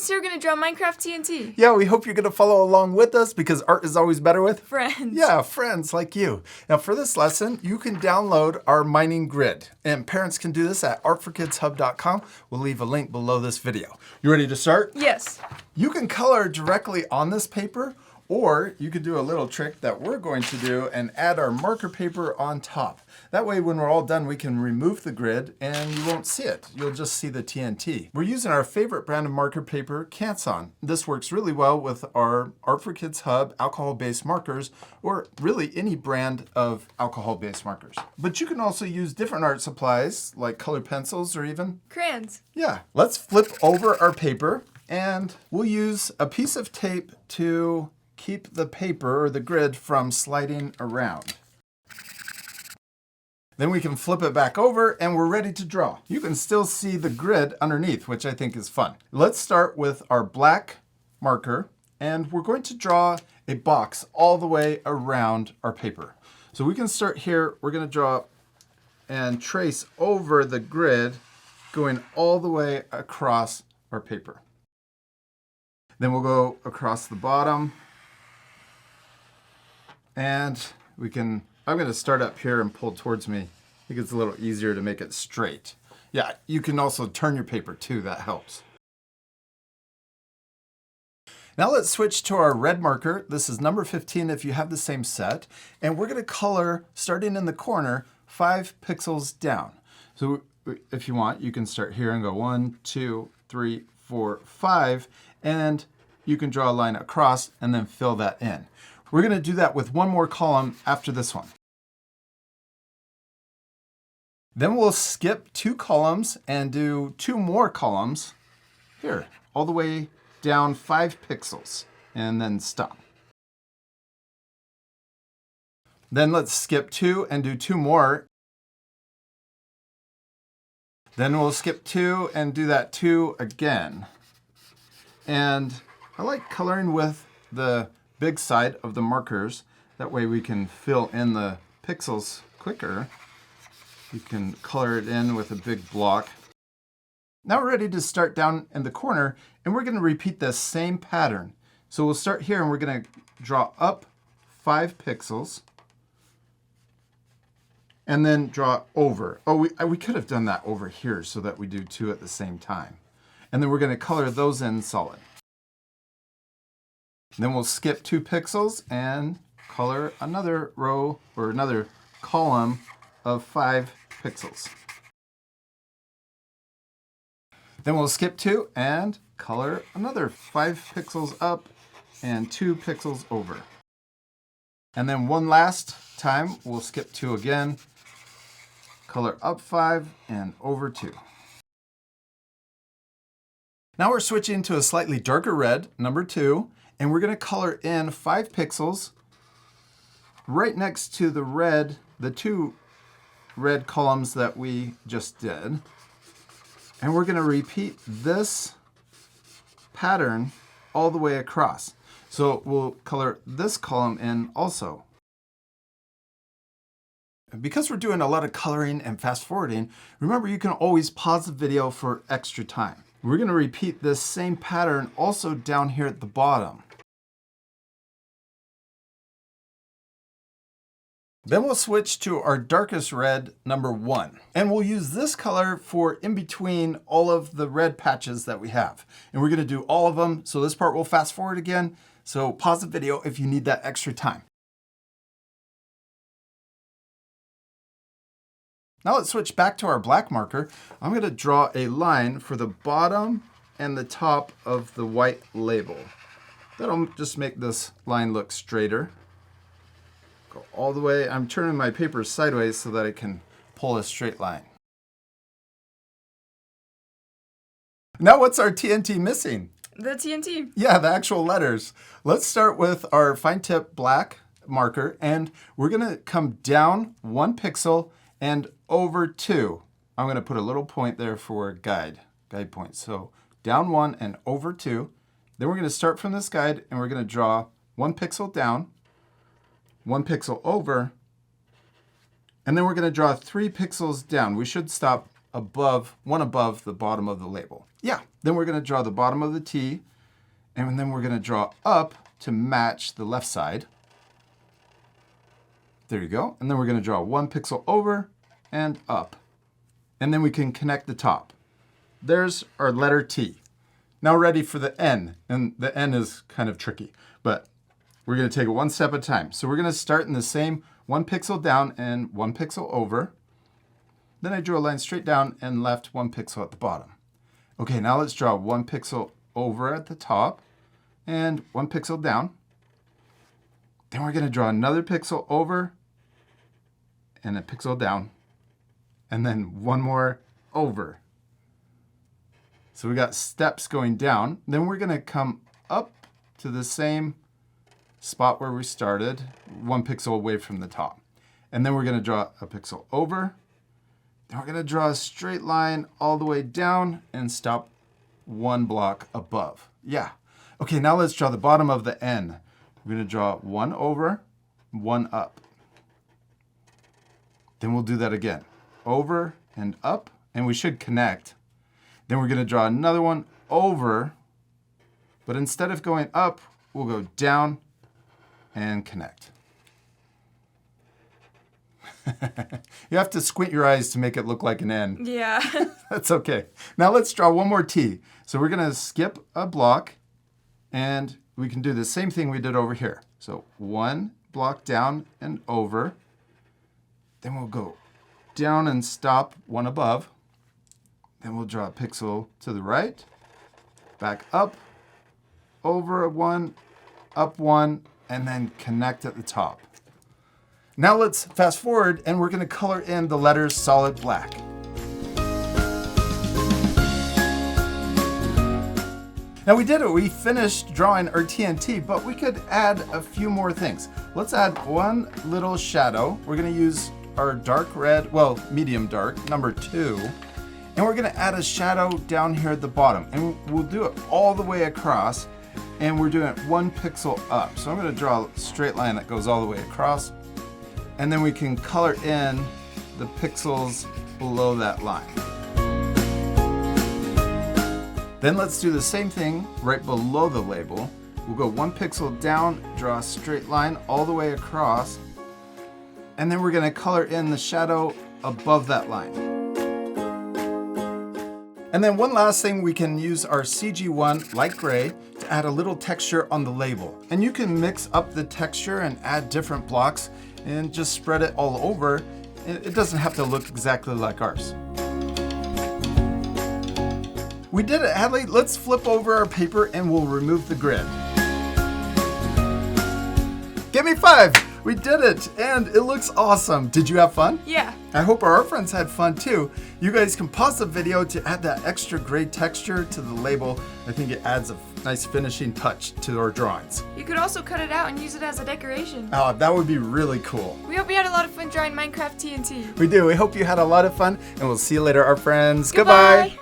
friends here are going to draw Minecraft TNT. Yeah, we hope you're going to follow along with us because art is always better with Friends. Yeah, friends like you. Now for this lesson, you can download our mining grid. And parents can do this at artforkidshub.com. We'll leave a link below this video. You ready to start? Yes. You can color directly on this paper, or you could do a little trick that we're going to do and add our marker paper on top. That way, when we're all done, we can remove the grid and you won't see it. You'll just see the TNT. We're using our favorite brand of marker paper, Canson. This works really well with our Art for Kids Hub alcohol-based markers, or really any brand of alcohol-based markers. But you can also use different art supplies like colored pencils or even crayons. Yeah. Let's flip over our paper and we'll use a piece of tape to keep the paper or the grid from sliding around. Then we can flip it back over and we're ready to draw. You can still see the grid underneath, which I think is fun. Let's start with our black marker and we're going to draw a box all the way around our paper. So we can start here. We're going to draw and trace over the grid going all the way across our paper. Then we'll go across the bottom. And I'm going to start up here and pull towards me. I think it's a little easier to make it straight. Yeah, you can also turn your paper too, that helps. Now let's switch to our red marker. This is number 15 if you have the same set. And we're going to color, starting in the corner, 5 pixels down. So if you want, you can start here and go 1, 2, 3, 4, 5. And you can draw a line across and then fill that in. We're going to do that with one more column after this one. Then we'll skip 2 columns and do 2 more columns here, all the way down 5 pixels, and then stop. Then let's skip 2 and do 2 more. Then we'll skip 2 and do that 2 again. And I like coloring with the big side of the markers. That way we can fill in the pixels quicker. You can color it in with a big block. Now we're ready to start down in the corner, and we're going to repeat this same pattern. So we'll start here and we're going to draw up 5 pixels and then draw over. Oh, we could have done that over here so that we do 2 at the same time. And then we're going to color those in solid. Then we'll skip 2 pixels and color another row or another column of 5 pixels. Then we'll skip 2 and color another 5 pixels up and 2 pixels over. And then one last time, we'll skip 2 again, color up 5 and over 2. Now we're switching to a slightly darker red, number 2. And we're going to color in 5 pixels right next to the 2 red columns that we just did. And we're going to repeat this pattern all the way across. So we'll color this column in also. Because we're doing a lot of coloring and fast forwarding, remember you can always pause the video for extra time. We're going to repeat this same pattern also down here at the bottom. Then we'll switch to our darkest red, number 1. And we'll use this color for in between all of the red patches that we have. And we're going to do all of them. So this part we'll fast forward again. So pause the video if you need that extra time. Now let's switch back to our black marker. I'm going to draw a line for the bottom and the top of the white label. That'll just make this line look straighter. Go all the way. I'm turning my paper sideways so that I can pull a straight line. Now what's our TNT missing? The TNT. Yeah, the actual letters. Let's start with our fine tip black marker, and we're going to come down 1 pixel and over 2. I'm going to put a little point there for a guide point. So down 1 and over 2. Then we're going to start from this guide and we're going to draw 1 pixel down, 1 pixel over, and then we're going to draw 3 pixels down. We should stop above the bottom of the label. Yeah, then we're going to draw the bottom of the T, and then we're going to draw up to match the left side. There you go. And then we're going to draw 1 pixel over and up. And then we can connect the top. There's our letter T. Now ready for the N. And the N is kind of tricky, but we're going to take it one step at a time. So we're going to start in the same 1 pixel down and 1 pixel over. Then I drew a line straight down and left 1 pixel at the bottom. Okay, now let's draw 1 pixel over at the top and 1 pixel down. Then we're going to draw another pixel over and a pixel down, and then one more over. So we got steps going down. Then we're going to come up to the same spot where we started, 1 pixel away from the top. And then we're going to draw a pixel over. Then we're going to draw a straight line all the way down and stop 1 block above. Yeah. Okay, now let's draw the bottom of the N. We're going to draw 1 over, 1 up. Then we'll do that again. Over and up, and we should connect. Then we're going to draw another one over, but instead of going up, we'll go down and connect. You have to squint your eyes to make it look like an N. Yeah. That's okay. Now let's draw one more T. So we're going to skip a block, and we can do the same thing we did over here. So 1 block down and over. Then we'll go down and stop 1 above. Then we'll draw a pixel to the right, back up, over 1, up 1, and then connect at the top. Now let's fast forward, and we're going to color in the letters solid black. Now we did it. We finished drawing our TNT, but we could add a few more things. Let's add one little shadow. We're going to use our dark red, well, medium dark, number 2. And we're going to add a shadow down here at the bottom. And we'll do it all the way across. And we're doing it 1 pixel up. So I'm going to draw a straight line that goes all the way across. And then we can color in the pixels below that line. Then let's do the same thing right below the label. We'll go 1 pixel down, draw a straight line all the way across. And then we're going to color in the shadow above that line. And then one last thing, we can use our CG1 light gray to add a little texture on the label. And you can mix up the texture and add different blocks and just spread it all over. It doesn't have to look exactly like ours. We did it, Hadley. Let's flip over our paper and we'll remove the grid. Give me 5. We did it, and it looks awesome. Did you have fun? Yeah. I hope our friends had fun too. You guys can pause the video to add that extra gray texture to the label. I think it adds a nice finishing touch to our drawings. You could also cut it out and use it as a decoration. Oh, that would be really cool. We hope you had a lot of fun drawing Minecraft TNT. We do. We hope you had a lot of fun, and we'll see you later, our friends. Goodbye.